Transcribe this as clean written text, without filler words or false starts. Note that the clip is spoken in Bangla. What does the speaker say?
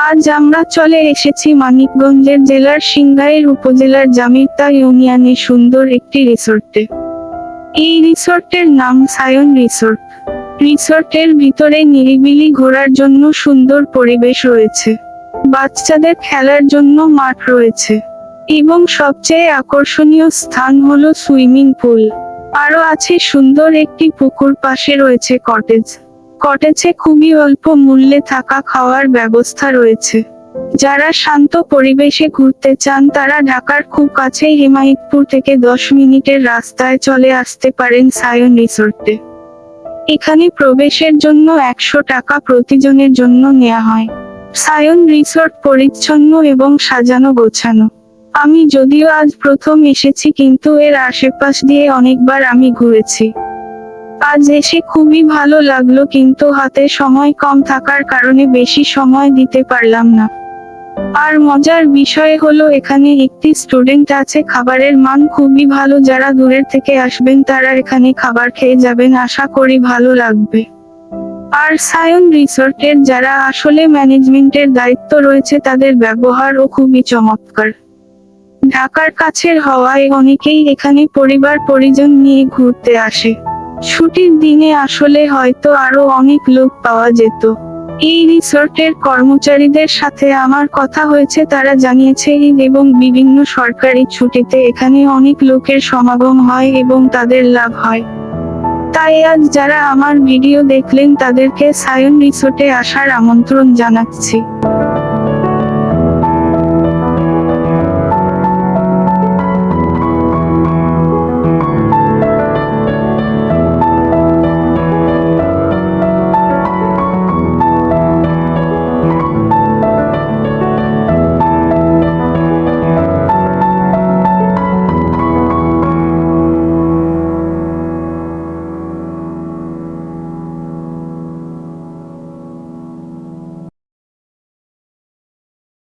আজ আমরা চলে এসেছি মানিকগঞ্জের জেলার সিংগাইর উপজেলার জামিরতা ইউনিয়নে সুন্দর একটি রিসোর্টে। এই রিসোর্টের নাম সায়ন রিসোর্ট। রিসোর্টের ভিতরে নিরিবিলি ঘোরার জন্য সুন্দর পরিবেশ রয়েছে, বাচ্চাদের খেলার জন্য মাঠ রয়েছে এবং সবচেয়ে আকর্ষণীয় স্থান হলো সুইমিং পুল। আরো আছে সুন্দর একটি পুকুর, পাশে রয়েছে কটেজ। কটেজে খুবই অল্প মূল্যে থাকা খাওয়ার ব্যবস্থা রয়েছে। যারা শান্ত পরিবেশে ঘুরতে চান তারা ঢাকার খুব কাছেই হেমায়েতপুর থেকে 10 মিনিটের রাস্তায় চলে আসতে পারেন সায়ন রিসোর্টে। এখানে প্রবেশের জন্য 100 টাকা প্রতিজনের জন্য নেওয়া হয়। সায়ন রিসোর্ট পরিচ্ছন্ন এবং সাজানো গোছানো। আমি যদিও আজ প্রথম এসেছি, কিন্তু এর আশেপাশ দিয়ে অনেকবার আমি ঘুরেছি। আজ এসে খুবই ভালো লাগলো, কিন্তু হাতে সময় কম থাকার কারণে বেশি সময় দিতে পারলাম না। আর মজার বিষয় হলো এখানে একটি স্টুডেন্ট আছে। খাবারের মান খুবই ভালো। যারা দূরের থেকে আসবেন তারা এখানে খাবার খেয়ে যাবেন, আশা করি ভালো লাগবে। আর সায়ন রিসোর্টের যারা আসলে ম্যানেজমেন্টের দায়িত্ব রয়েছে তাদের ব্যবহারও খুবই চমৎকার। ঢাকার কাছের হওয়ায় অনেকেই এখানে পরিবার পরিজন নিয়ে ঘুরতে আসে। ছুটির দিনে আসলে হয়তো আরো অনেক লোক পাওয়া যেত। এই রিসোর্টের কর্মচারীদের সাথে আমার কথা হয়েছে, তারা জানিয়েছে ঈদ এবং বিভিন্ন সরকারি ছুটিতে এখানে অনেক লোকের সমাগম হয় এবং তাদের লাভ হয়। তাই আজ যারা আমার ভিডিও দেখলেন তাদেরকে সায়ন রিসোর্টে আসার আমন্ত্রণ জানাচ্ছি।